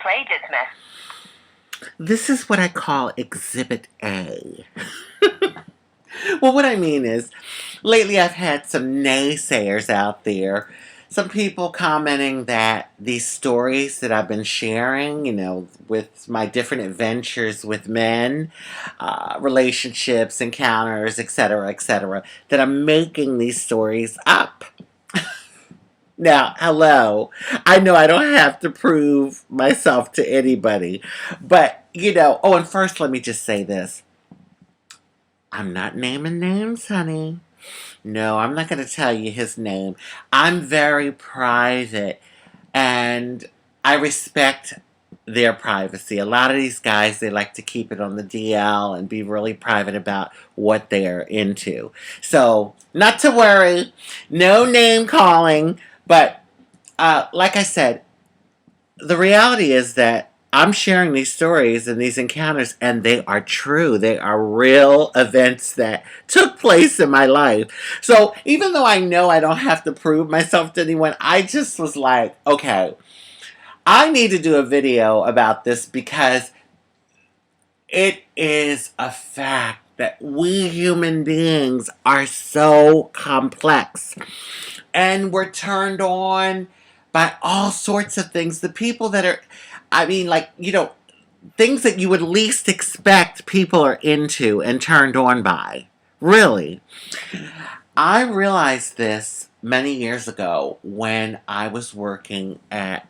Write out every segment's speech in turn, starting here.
play dismiss. This is what I call Exhibit A. Well, what I mean is, lately I've had some naysayers out there. Some people commenting that these stories that I've been sharing, with my different adventures with men, relationships, encounters, etc., that I'm making these stories up. Now, hello. I know I don't have to prove myself to anybody. But, oh, and first let me just say this. I'm not naming names, honey. No, I'm not going to tell you his name. I'm very private and I respect their privacy. A lot of these guys, they like to keep it on the DL and be really private about what they're into. So, not to worry. No name calling. But, like I said, the reality is that I'm sharing these stories and these encounters, and they are true. They are real events that took place in my life. So even though I know I don't have to prove myself to anyone, I just was like, okay, I need to do a video about this because it is a fact that we human beings are so complex. And we're turned on by all sorts of things. The people that are, things that you would least expect people are into and turned on by. Really. I realized this many years ago when I was working at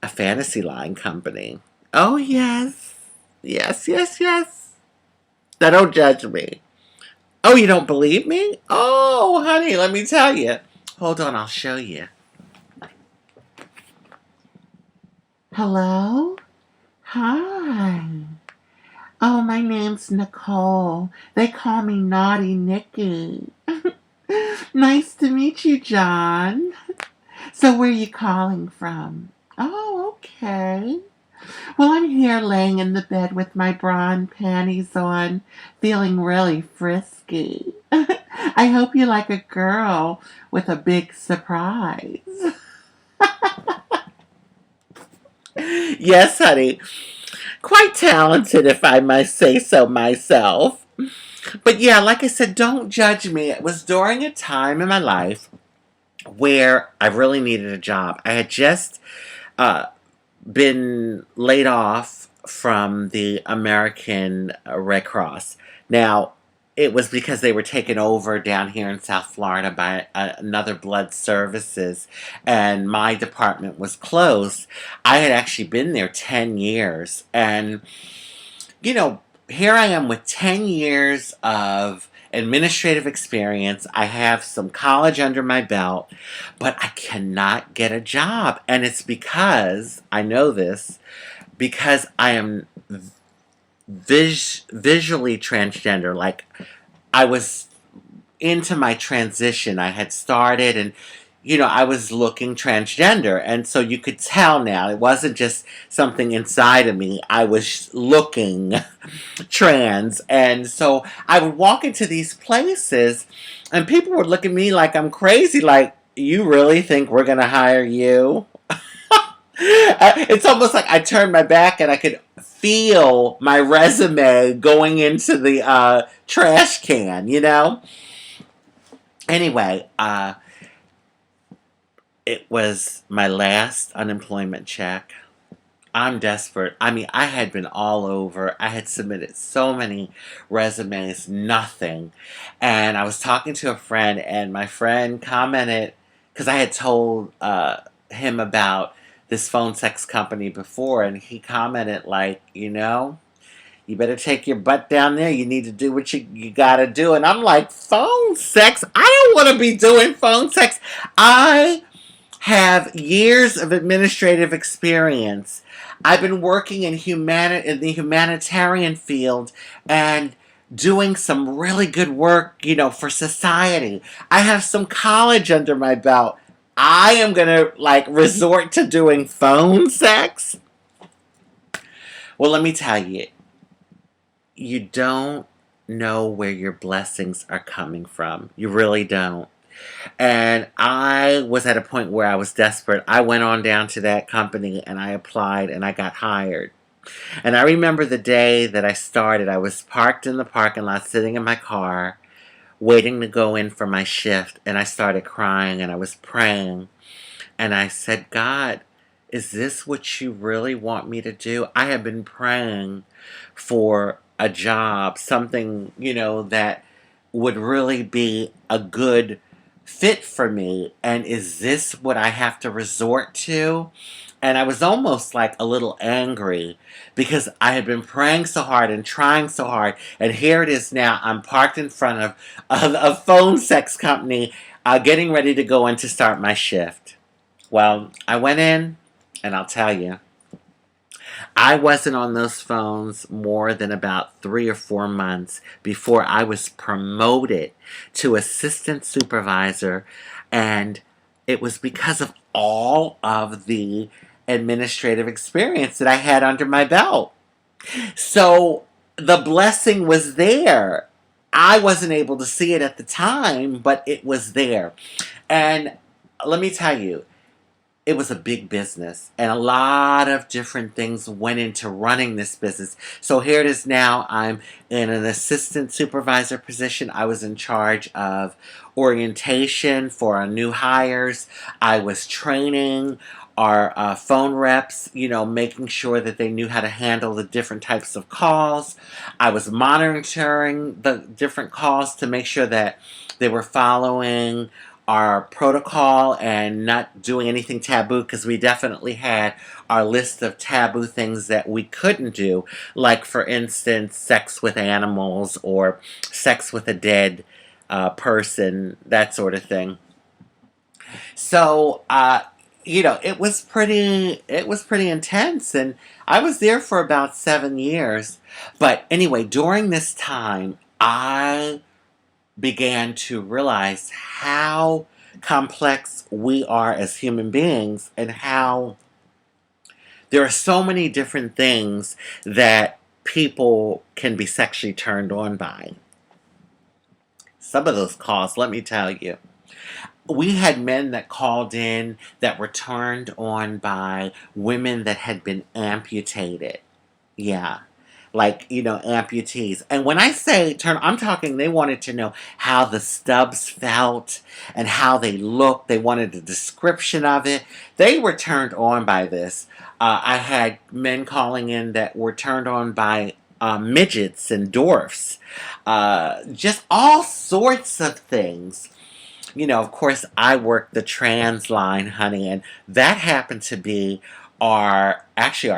a fantasy line company. Oh, yes. Yes, yes, yes. Now, don't judge me. Oh, you don't believe me? Oh, honey, let me tell you. Hold on, I'll show you. Hello? Hi. Oh, my name's Nicole. They call me Naughty Nikki. Nice to meet you, John. So where are you calling from? Oh, okay. Well, I'm here laying in the bed with my bra and panties on, feeling really frisky. I hope you like a girl with a big surprise. Yes, honey. Quite talented, if I must say so myself. But yeah, like I said, don't judge me. It was during a time in my life where I really needed a job. I had just uh, been laid off from the American Red Cross. Now, it was because they were taken over down here in South Florida by another blood services, and my department was closed. I had actually been there 10 years, and here I am with 10 years of administrative experience. I have some college under my belt, but I cannot get a job. And it's because, I know this, because I am visually transgender. Like, I was into my transition. I had started and I was looking transgender. And so you could tell now, it wasn't just something inside of me. I was looking trans. And so I would walk into these places and people would look at me like I'm crazy. Like, you really think we're going to hire you? It's almost like I turned my back and I could feel my resume going into the trash can. Anyway, it was my last unemployment check. I'm desperate. I mean, I had been all over. I had submitted so many resumes, nothing. And I was talking to a friend, and my friend commented, because I had told him about this phone sex company before, and he commented, like, you better take your butt down there. You need to do what you got to do. And I'm like, phone sex? I don't want to be doing phone sex. I have years of administrative experience. I've been working in the humanitarian field and doing some really good work, for society. I have some college under my belt. I am going to resort to doing phone sex? Well, let me tell you, you don't know where your blessings are coming from. You really don't. And I was at a point where I was desperate. I went on down to that company and I applied and I got hired. And I remember the day that I started, I was parked in the parking lot, sitting in my car, waiting to go in for my shift. And I started crying and I was praying. And I said, God, is this what you really want me to do? I have been praying for a job, something, that would really be a good fit for me. And is this what I have to resort to? And I was almost like a little angry because I had been praying so hard and trying so hard. And here it is now. I'm parked in front of a phone sex company, getting ready to go in to start my shift. Well, I went in, and I'll tell you, I wasn't on those phones more than about 3 or 4 months before I was promoted to assistant supervisor, and it was because of all of the administrative experience that I had under my belt. So the blessing was there. I wasn't able to see it at the time, but it was there. And let me tell you, it was a big business and a lot of different things went into running this business. So here it is now. I'm in an assistant supervisor position. I was in charge of orientation for our new hires. I was training our phone reps, making sure that they knew how to handle the different types of calls. I was monitoring the different calls to make sure that they were following our protocol and not doing anything taboo, because we definitely had our list of taboo things that we couldn't do, like for instance sex with animals or sex with a dead person, that sort of thing. So it was pretty intense, and I was there for about 7 years. But anyway, during this time I began to realize how complex we are as human beings and how there are so many different things that people can be sexually turned on by. Some of those calls, let me tell you. We had men that called in that were turned on by women that had been amputated. Yeah. Like, amputees. And when I say turn, I'm talking they wanted to know how the stubs felt and how they looked. They wanted a description of it. They were turned on by this. I had men calling in that were turned on by midgets and dwarfs. Just all sorts of things. Of course, I worked the trans line, honey, and that happened to be our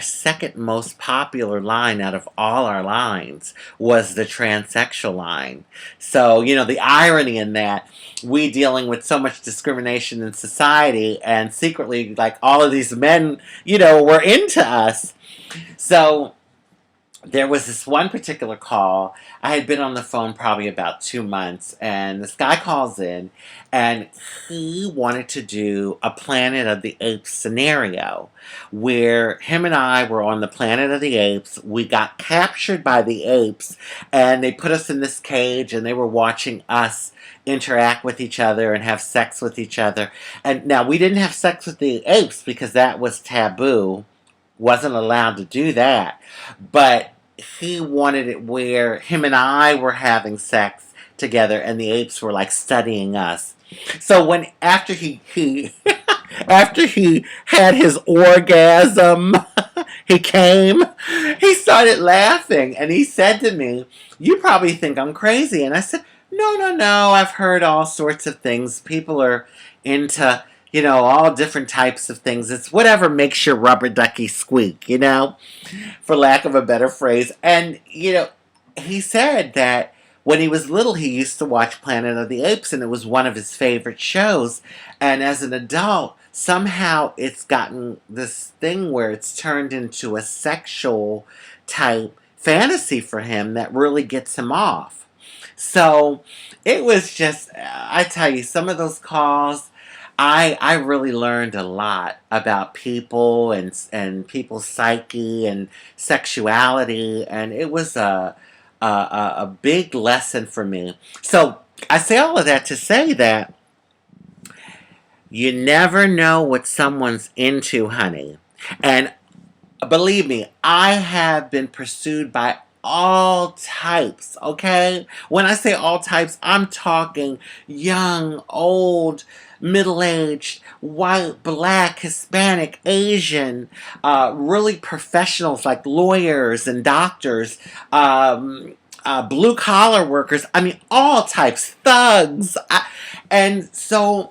second most popular line out of all our lines was the transsexual line. So, the irony in that, we dealing with so much discrimination in society, and secretly, like, all of these men, were into us. So there was this one particular call. I had been on the phone probably about 2 months, and this guy calls in, and he wanted to do a Planet of the Apes scenario where him and I were on the Planet of the Apes. We got captured by the apes, and they put us in this cage, and they were watching us interact with each other and have sex with each other. And now we didn't have sex with the apes because that was taboo, wasn't allowed to do that. But he wanted it where him and I were having sex together and the apes were like studying us. So when after he after he had his orgasm, he came, he started laughing and he said to me, "You probably think I'm crazy." And I said, "No, no, no. I've heard all sorts of things. People are into all different types of things. It's whatever makes your rubber ducky squeak, for lack of a better phrase." And, he said that when he was little, he used to watch Planet of the Apes, and it was one of his favorite shows. And as an adult, somehow it's gotten this thing where it's turned into a sexual type fantasy for him that really gets him off. So it was just, I tell you, some of those calls, I really learned a lot about people and people's psyche and sexuality, and it was a big lesson for me. So I say all of that to say that You never know what someone's into, honey. And believe me, I have been pursued by all types, okay? When I say all types, I'm talking young, old, middle-aged, white, black, Hispanic, Asian, really professionals like lawyers and doctors, blue-collar workers. I mean, all types, thugs. And so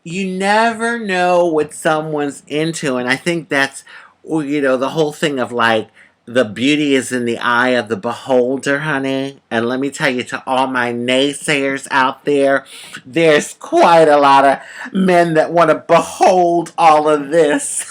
you never know what someone's into, and I think that's, the whole thing of like the beauty is in the eye of the beholder, honey. And let me tell you, to all my naysayers out there, there's quite a lot of men that want to behold all of this.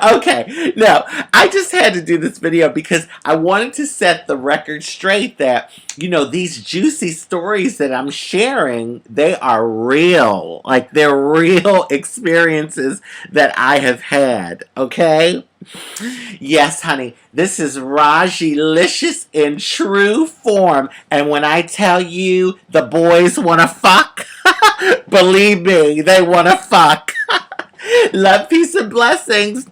Okay, no, I just had to do this video because I wanted to set the record straight that, these juicy stories that I'm sharing, they are real. Like, they're real experiences that I have had, okay? Yes, honey, this is Rajee-licious in true form. And when I tell you the boys want to fuck, believe me, they want to fuck. Love, peace, and blessings.